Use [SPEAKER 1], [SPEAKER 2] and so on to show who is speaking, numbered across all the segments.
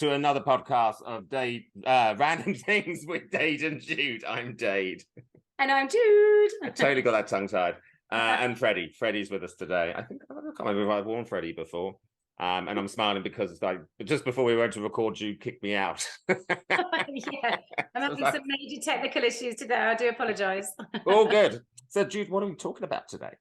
[SPEAKER 1] to another podcast of Random Things with Dade and Jude. I'm Dade.
[SPEAKER 2] And I'm Jude.
[SPEAKER 1] I totally got that tongue-tied. And Freddie. Freddie's with us today. I can't remember if I've worn Freddie before. And I'm smiling because it's like just before we went to record, Jude kicked me out.
[SPEAKER 2] Yeah, I'm having some major technical issues today. I do apologise.
[SPEAKER 1] All good. So, Jude, what are we talking about today?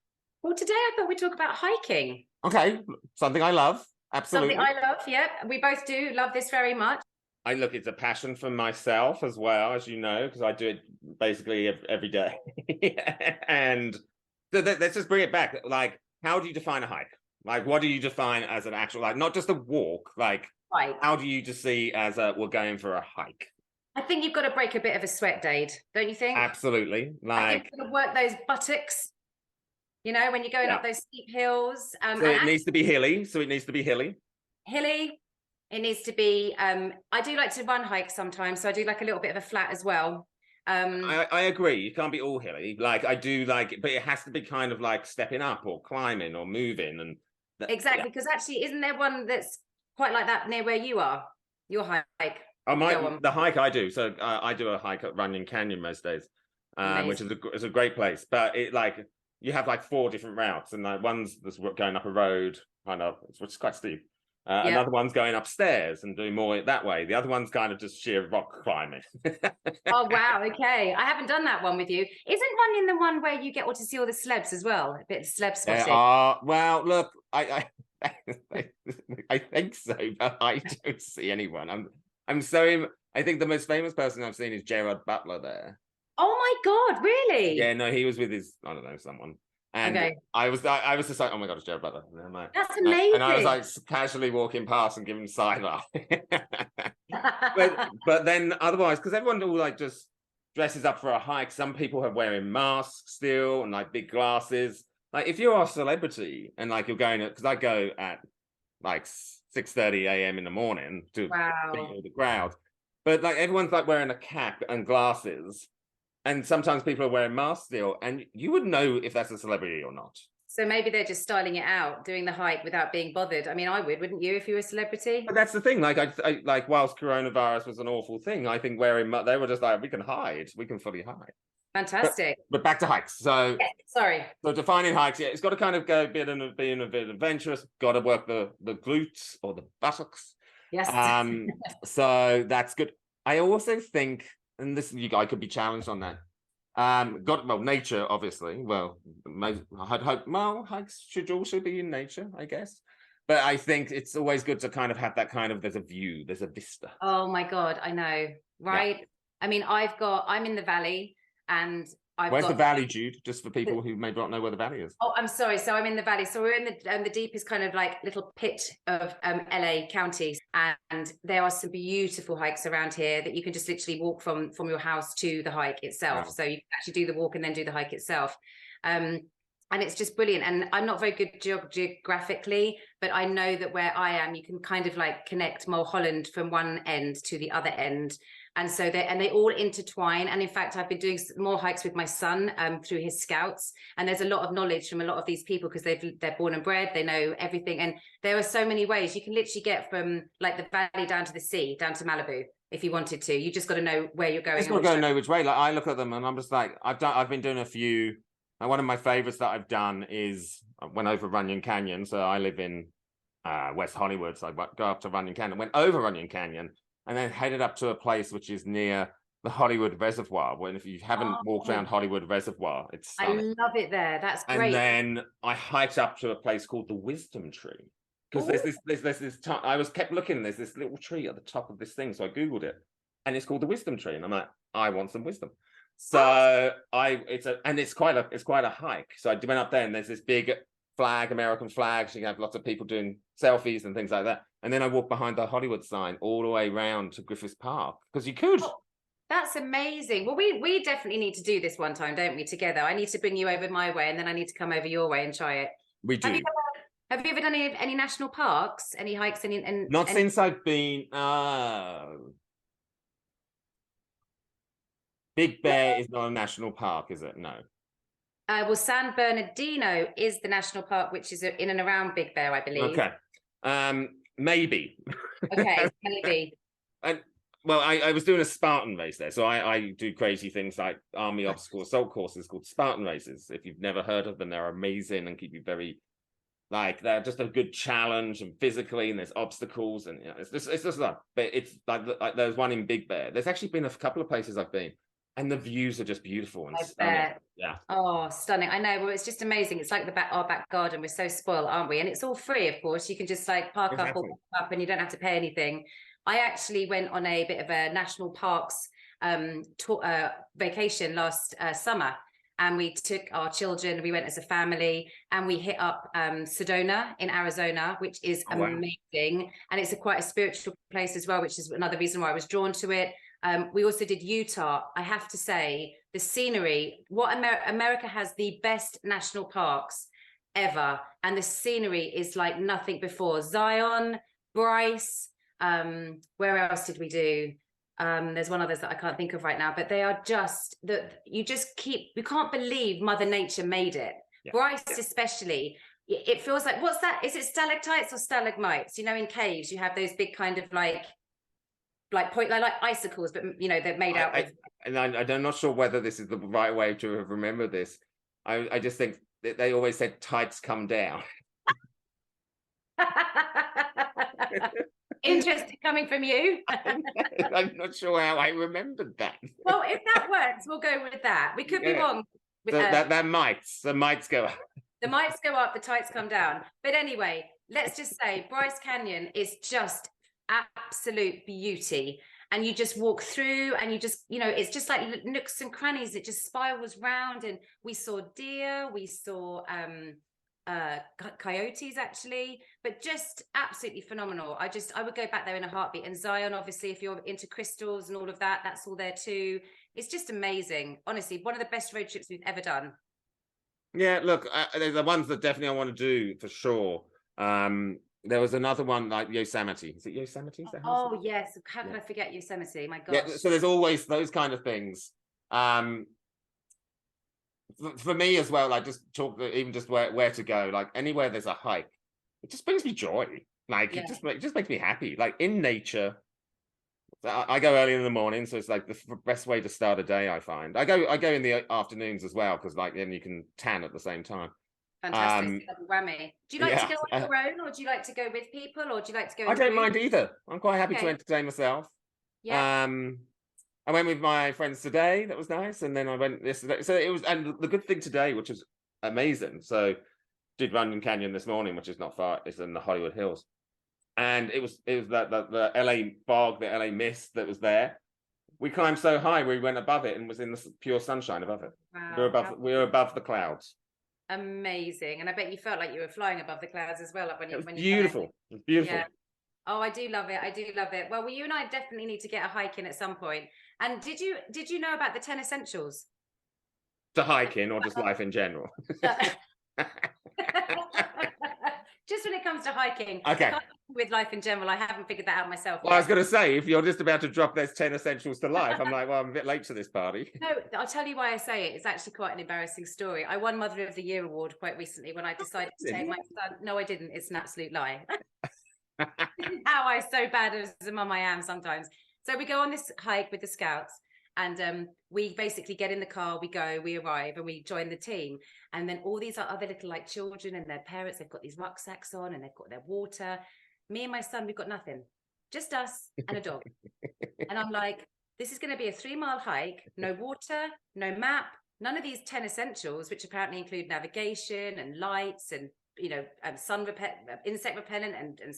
[SPEAKER 2] Well, today I thought we'd talk about hiking.
[SPEAKER 1] Okay, something I love. Absolutely.
[SPEAKER 2] Something I love, yeah. We both do love this very much.
[SPEAKER 1] It's a passion for myself as well, as you know, because I do it basically every day. And let's just bring it back. Like, how do you define a hike? Like, what do you define as an actual, like, not just a walk, like,
[SPEAKER 2] right.
[SPEAKER 1] How do you just see as we're going for a hike?
[SPEAKER 2] I think you've got to break a bit of a sweat, Dade, don't you think?
[SPEAKER 1] Absolutely. Like,
[SPEAKER 2] I think you've got to work those buttocks, you know, when you're going up those steep hills.
[SPEAKER 1] So it needs to be hilly.
[SPEAKER 2] Hilly. It needs to be, I do like to run hike sometimes, so I do like a little bit of a flat as well.
[SPEAKER 1] I agree. You can't be all hilly. Like, I do like it, but it has to be kind of like stepping up or climbing or moving. And
[SPEAKER 2] exactly, because actually, isn't there one that's quite like that near where you are? Your hike.
[SPEAKER 1] Oh, the hike I do. So I do a hike at Runyon Canyon most days, which is a great place. But it like you have like 4 different routes, and like one's that's going up a road, kind of, which is quite steep. Another one's going upstairs and doing more that way. The other one's kind of just sheer rock climbing.
[SPEAKER 2] Oh wow, okay. I haven't done that one with you. Isn't Runyon the one where you get to see all the celebs as well? A bit of celeb spotting.
[SPEAKER 1] Well, look, I think so, but I don't see anyone. I think the most famous person I've seen is Gerard Butler there.
[SPEAKER 2] Oh my God, really?
[SPEAKER 1] Yeah, no, he was with his, I don't know, someone. And okay. I was just like, oh my God, it's Gerard Butler. And I'm like,
[SPEAKER 2] that's amazing.
[SPEAKER 1] And I was like casually walking past and giving side eye. but then otherwise, because everyone all like just dresses up for a hike. Some people are wearing masks still and like big glasses. Like if you're a celebrity and like you're going, because I go at like 6:30 a.m. in the morning to beat the crowd. But like everyone's like wearing a cap and glasses. And sometimes people are wearing masks still, and you would know if that's a celebrity or not.
[SPEAKER 2] So maybe they're just styling it out, doing the hike without being bothered. I mean, I would, wouldn't you, if you were a celebrity?
[SPEAKER 1] But that's the thing. Like, I like, whilst coronavirus was an awful thing, I think they were just like, we can hide, we can fully hide.
[SPEAKER 2] Fantastic.
[SPEAKER 1] But back to hikes. So,
[SPEAKER 2] sorry.
[SPEAKER 1] So defining hikes, it's got to kind of go being a bit adventurous. Got to work the glutes or the buttocks.
[SPEAKER 2] Yes.
[SPEAKER 1] So that's good. I also think. And I could be challenged on that. Nature, obviously. Well, I'd hope hikes should also be in nature, I guess. But I think it's always good to kind of have that kind of, there's a view, there's a vista.
[SPEAKER 2] Oh my God, I know, right? Yeah. I mean, I'm in the valley, and
[SPEAKER 1] Where's the valley, Jude? Just for people who may not know where the valley is.
[SPEAKER 2] Oh, I'm sorry. So I'm in the valley. So we're in the deepest kind of like little pit of LA counties, and there are some beautiful hikes around here that you can just literally walk from your house to the hike itself. Wow. So you can actually do the walk and then do the hike itself. And it's just brilliant. And I'm not very good geographically, but I know that where I am, you can kind of like connect Mulholland from one end to the other end. And so they all intertwine. And in fact, I've been doing more hikes with my son through his scouts. And there's a lot of knowledge from a lot of these people because they're born and bred. They know everything. And there are so many ways you can literally get from like the valley down to the sea, down to Malibu, if you wanted to. You just got to know where you're going.
[SPEAKER 1] Just got to know which way. Like I look at them and I'm just like, I've been doing a few. And one of my favorites that I've done is I went over Runyon Canyon. So I live in West Hollywood. So I go up to Runyon Canyon, went over Runyon Canyon, and then headed up to a place which is near the Hollywood Reservoir. When if you haven't walked around Hollywood Reservoir, it's stunning.
[SPEAKER 2] I love it there. That's great.
[SPEAKER 1] And then I hiked up to a place called the Wisdom Tree. Because there's this kept looking, there's this little tree at the top of this thing. So I Googled it, and it's called the Wisdom Tree. And I'm like, I want some wisdom. So it's quite a hike. So I went up there, and there's this big American flag. So you have lots of people doing selfies and things like that. And then I walked behind the Hollywood sign all the way around to Griffith Park because you could.
[SPEAKER 2] Oh, that's amazing. Well, we definitely need to do this one time, don't we? Together. I need to bring you over my way, and then I need to come over your way and try it.
[SPEAKER 1] We do.
[SPEAKER 2] Have you ever done any national parks? Any hikes?
[SPEAKER 1] Since I've been. Big Bear is not a national park, is it? No.
[SPEAKER 2] Well, San Bernardino is the national park, which is in and around Big Bear, I believe.
[SPEAKER 1] Okay. maybe.
[SPEAKER 2] Okay, maybe.
[SPEAKER 1] And well, I was doing a Spartan race there, so I do crazy things like army obstacle assault courses called Spartan races. If you've never heard of them, they're amazing and keep you very, like, they're just a good challenge and physically, and there's obstacles, and it's just like, but it's like there's one in Big Bear. There's actually been a couple of places I've been, and the views are just beautiful and stunning. Yeah.
[SPEAKER 2] Oh, stunning. I know. Well, it's just amazing. It's like our back garden. We're so spoiled, aren't we? And it's all free, of course. You can just like park up or
[SPEAKER 1] Exactly.
[SPEAKER 2] park up and you don't have to pay anything. I actually went on a bit of a national parks vacation last summer, and we took our children. We went as a family, and we hit up Sedona in Arizona, which is amazing. And it's quite a spiritual place as well, which is another reason why I was drawn to it. We also did Utah. I have to say, the scenery, America has the best national parks ever, and the scenery is like nothing before. Zion, Bryce, where else did we do? There's one others that I can't think of right now, but they are just that you can't believe Mother Nature made it. Yeah. Bryce especially, it feels like, what's that? Is it stalactites or stalagmites? You know, in caves you have those big kind of like icicles, but you know, they're made out of.
[SPEAKER 1] And I'm not sure whether this is the right way to remember this. I just think that they always said tights come down.
[SPEAKER 2] Interesting coming from you.
[SPEAKER 1] I'm not sure how I remembered that.
[SPEAKER 2] Well, if that works, we'll go with that. We could be wrong.
[SPEAKER 1] So the mites go up.
[SPEAKER 2] The mites go up, the tights come down. But anyway, let's just say Bryce Canyon is just absolute beauty. And you just walk through and you just, you know, it's just like nooks and crannies. It just spirals round, and we saw deer, we saw coyotes actually, but just absolutely phenomenal. I would go back there in a heartbeat. And Zion, obviously, if you're into crystals and all of that, that's all there too. It's just amazing. Honestly, one of the best road trips we've ever done.
[SPEAKER 1] Yeah, look, there's the ones that definitely I want to do for sure. There was another one like Yosemite. Is it Yosemite?
[SPEAKER 2] Oh yes. How can I forget Yosemite? My gosh.
[SPEAKER 1] Yeah, so there's always those kind of things. For me as well, like just talk, even just where to go, like anywhere there's a hike, it just brings me joy. Like it just makes me happy. Like in nature, I go early in the morning, so it's like the best way to start a day. I find I go in the afternoons as well, because like then you can tan at the same time.
[SPEAKER 2] Fantastic. Whammy. Do you like to go on your own, or do you like to go with people, or do you like to go?
[SPEAKER 1] I don't mind either. I'm quite happy to entertain myself. Yeah. I went with my friends today. That was nice, and then I went yesterday. So it was, and the good thing today, which was amazing. So did Runyon Canyon this morning, which is not far. It's in the Hollywood Hills, and it was the LA fog, the LA mist that was there. We climbed so high, we went above it and was in the pure sunshine above it. Wow. We were above the clouds.
[SPEAKER 2] Amazing. And I bet you felt like you were flying above the clouds as well. When
[SPEAKER 1] it was beautiful. It was beautiful.
[SPEAKER 2] Yeah. Oh, I do love it. I do love it. Well, you and I definitely need to get a hike in at some point. And did you know about the 10 essentials?
[SPEAKER 1] To hike in, or just life in general?
[SPEAKER 2] Just when it comes to hiking.
[SPEAKER 1] Okay.
[SPEAKER 2] With life in general, I haven't figured that out myself.
[SPEAKER 1] Well, I was going to say, if you're just about to drop those 10 essentials to life, I'm like, well, I'm a bit late to this party.
[SPEAKER 2] No, I'll tell you why I say it. It's actually quite an embarrassing story. I won Mother of the Year award quite recently when I decided to take my son. No, I didn't. It's an absolute lie. How so bad as a mum I am sometimes. So we go on this hike with the scouts, and we basically get in the car, we arrive, and we join the team. And then all these other little like children and their parents, they've got these rucksacks on and they've got their water. Me and my son, we've got nothing, just us and a dog. And I'm like, this is going to be a 3-mile hike, no water, no map, none of these 10 essentials, which apparently include navigation and lights and, you know, insect repellent and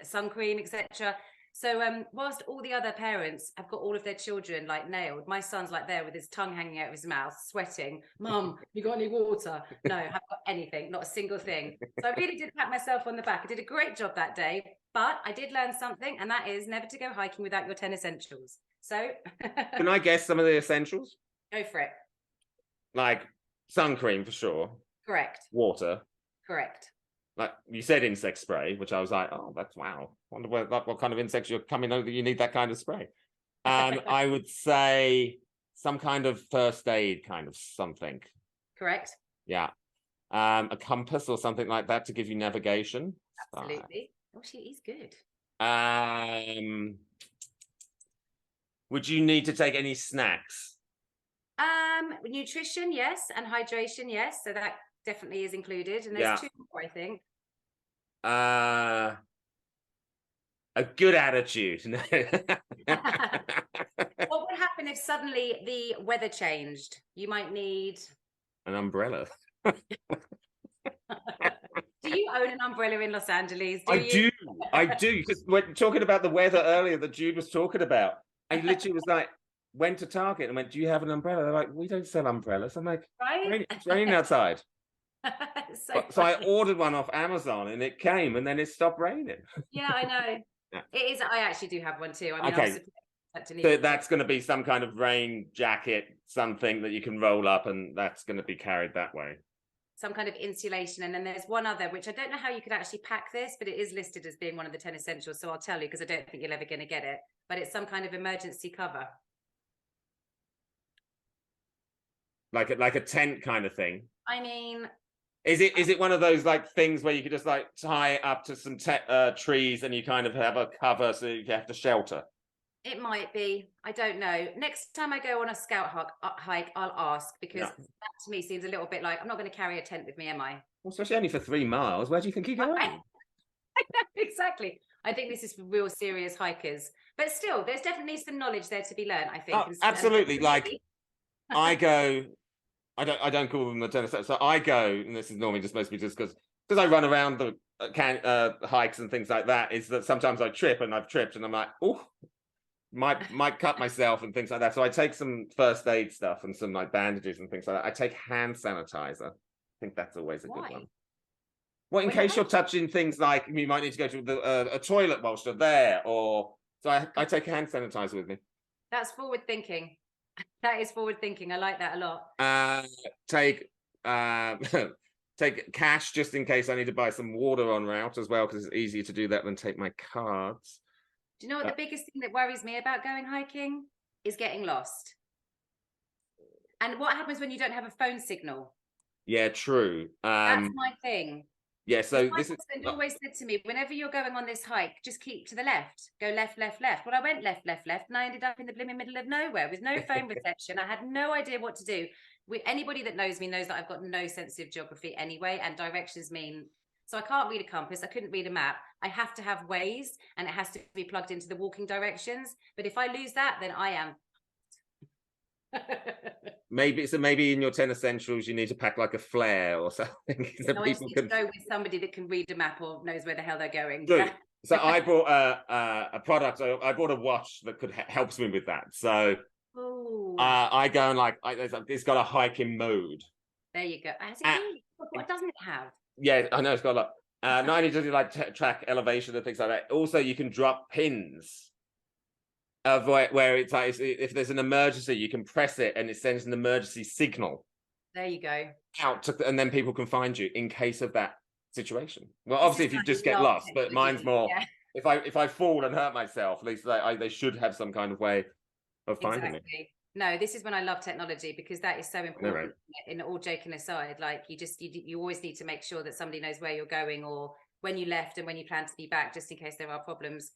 [SPEAKER 2] sun cream, etc. So whilst all the other parents have got all of their children like nailed, my son's like there with his tongue hanging out of his mouth, sweating. Mum, you got any water? No, I haven't got anything, not a single thing. So I really did pat myself on the back. I did a great job that day, but I did learn something, and that is never to go hiking without your 10 essentials. So
[SPEAKER 1] can I guess some of the essentials?
[SPEAKER 2] Go for it.
[SPEAKER 1] Like sun cream for sure.
[SPEAKER 2] Correct.
[SPEAKER 1] Water.
[SPEAKER 2] Correct.
[SPEAKER 1] Like you said, insect spray, which I was like, oh, that's wow. Wonder what kind of insects you're coming over that you need that kind of spray. I would say some kind of first aid kind of something.
[SPEAKER 2] Correct.
[SPEAKER 1] Yeah. A compass or something like that to give you navigation.
[SPEAKER 2] Absolutely. Oh, he's good.
[SPEAKER 1] Would you need to take any snacks?
[SPEAKER 2] Nutrition, yes, and hydration, yes. So that definitely is included. And
[SPEAKER 1] Yeah.
[SPEAKER 2] there's 2 more, I think.
[SPEAKER 1] A good attitude. No.
[SPEAKER 2] What would happen if suddenly the weather changed? You might need
[SPEAKER 1] An umbrella.
[SPEAKER 2] Do you own an umbrella in Los Angeles?
[SPEAKER 1] I do, because when talking about the weather earlier that Jude was talking about, I literally was like, went to Target and went, do you have an umbrella? They're like, we don't sell umbrellas. I'm like,
[SPEAKER 2] Right?
[SPEAKER 1] it's raining outside. So I
[SPEAKER 2] funny.
[SPEAKER 1] ordered one off Amazon and it came and then it stopped raining.
[SPEAKER 2] Yeah, I know.
[SPEAKER 1] Yeah.
[SPEAKER 2] It is. I actually do have one too. I mean,
[SPEAKER 1] Okay. So that's going to be some kind of rain jacket, something that you can roll up, and that's going to be carried that way.
[SPEAKER 2] Some kind of insulation. And then there's one other, which I don't know how you could actually pack this, but it is listed as being one of the 10 essentials. So I'll tell you, because I don't think you're ever going to get it, but it's some kind of emergency cover.
[SPEAKER 1] Like a tent kind of thing.
[SPEAKER 2] I mean,
[SPEAKER 1] is it one of those like things where you could just like tie it up to some trees and you kind of have a cover so you have to shelter?
[SPEAKER 2] It might be. I don't know. Next time I go on a scout hike, I'll ask, because that to me seems a little bit like, I'm not going to carry a tent with me, am I?
[SPEAKER 1] Well, especially only for 3 miles. Where do you think you're going?
[SPEAKER 2] I know, exactly. I think this is for real serious hikers. But still, there's definitely some knowledge there to be learned, I think.
[SPEAKER 1] Oh, absolutely. Like, I go... I don't call them the tennis. So I go, and this is normally just supposed to be just because I run around the hikes and things like that. Is that sometimes I trip, and I've tripped, and I'm like, oh, might cut myself and things like that. So I take some first aid stuff and some like bandages and things like that. I take hand sanitizer. I think that's always a good one. Well, in case you're touching things like you might need to go to a toilet whilst you're there, or so I take hand sanitizer with me.
[SPEAKER 2] That's forward thinking. That is forward thinking. I like that a lot.
[SPEAKER 1] Take take cash just in case I need to buy some water en route as well, because it's easier to do that than take my cards.
[SPEAKER 2] Do you know what the biggest thing that worries me about going hiking is getting lost? And what happens when you don't have a phone signal?
[SPEAKER 1] Yeah, true.
[SPEAKER 2] That's my thing.
[SPEAKER 1] Yeah, so
[SPEAKER 2] my husband always said to me, whenever you're going on this hike, just keep to the left. Go left, left, left. Well, I went left, left, left, and I ended up in the blooming middle of nowhere with no phone reception. I had no idea what to do. Anybody that knows me knows that I've got no sense of geography anyway, and directions mean... So I can't read a compass. I couldn't read a map. I have to have Waze, and it has to be plugged into the walking directions. But if I lose that, then I am...
[SPEAKER 1] maybe in your 10 essentials you need to pack like a flare or something. So
[SPEAKER 2] no, people can go with somebody that can read a map or knows where the hell they're going.
[SPEAKER 1] So I bought a product. I bought a watch that helps me with that. So I go and like it's got a hiking mode.
[SPEAKER 2] There you go. What doesn't it have?
[SPEAKER 1] Yeah, I know it's got a lot. Not only does it like track elevation and things like that, also you can drop pins of where it's like if there's an emergency, you can press it and it sends an emergency signal.
[SPEAKER 2] There you go.
[SPEAKER 1] And then people can find you in case of that situation. Well, obviously, if you just get lost, but mine's more if I fall and hurt myself, at least they should have some kind of way of finding me.
[SPEAKER 2] No, this is when I love technology, because that is so important. Right. In all joking aside, like you always need to make sure that somebody knows where you're going or when you left and when you plan to be back, just in case there are problems.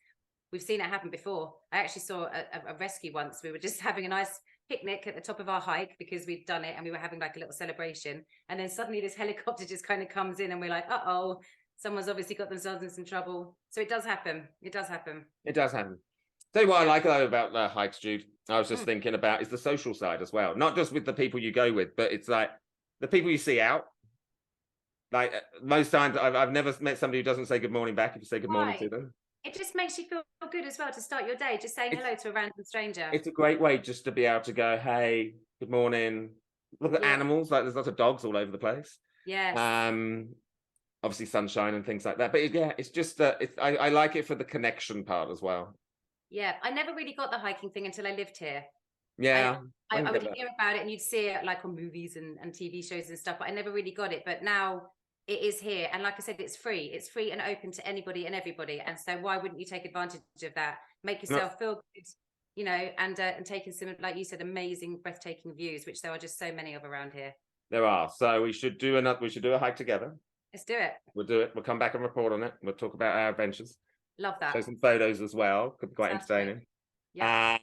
[SPEAKER 2] We've seen it happen before. I actually saw a rescue once. We were just having a nice picnic at the top of our hike because we'd done it and we were having like a little celebration. And then suddenly this helicopter just kind of comes in and we're like, uh-oh, someone's obviously got themselves in some trouble. So it does happen. It does happen.
[SPEAKER 1] It does happen. Tell you what I like though about the hikes, Jude, I was just thinking about is the social side as well. Not just with the people you go with, but it's like the people you see out. Like most times I've never met somebody who doesn't say good morning back if you say good morning to them.
[SPEAKER 2] It just makes you feel good as well to start your day, just saying hello to a random stranger.
[SPEAKER 1] It's a great way just to be able to go, hey, good morning. Look at animals, like there's lots of dogs all over the place.
[SPEAKER 2] Yes.
[SPEAKER 1] Obviously sunshine and things like that. But it's just I like it for the connection part as well.
[SPEAKER 2] Yeah, I never really got the hiking thing until I lived here.
[SPEAKER 1] Yeah.
[SPEAKER 2] I would hear about it and you'd see it like on movies and TV shows and stuff, but I never really got it. But now it is here. And like I said, it's free. It's free and open to anybody and everybody. And so why wouldn't you take advantage of that? Make yourself feel good, you know, and taking some, like you said, amazing, breathtaking views, which there are just so many of around here.
[SPEAKER 1] There are. So we should do a hike together.
[SPEAKER 2] Let's do it.
[SPEAKER 1] We'll do it. We'll come back and report on it. We'll talk about our adventures.
[SPEAKER 2] Love that.
[SPEAKER 1] Show some photos as well. Could be quite
[SPEAKER 2] Sounds
[SPEAKER 1] entertaining.
[SPEAKER 2] Yeah.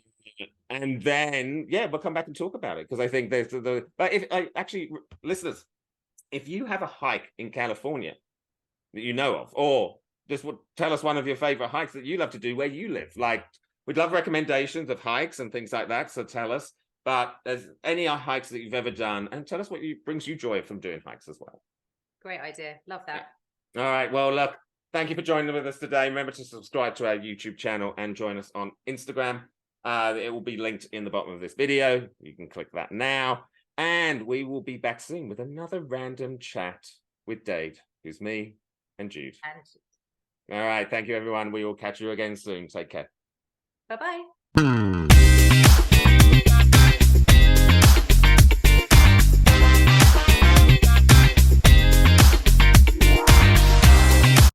[SPEAKER 1] And then, yeah, we'll come back and talk about it, because I think there's but if actually, listeners, if you have a hike in California that you know of, or just tell us one of your favorite hikes that you love to do where you live. Like, we'd love recommendations of hikes and things like that. So tell us. But there's any hikes that you've ever done, and tell us what brings you joy from doing hikes as well.
[SPEAKER 2] Great idea. Love that.
[SPEAKER 1] Yeah. All right. Well, look, thank you for joining with us today. Remember to subscribe to our YouTube channel and join us on Instagram. It will be linked in the bottom of this video. You can click that now. And we will be back soon with another random chat with Dade, who's me, and Jude. All right. Thank you, everyone. We will catch you again soon. Take care.
[SPEAKER 2] Bye-bye.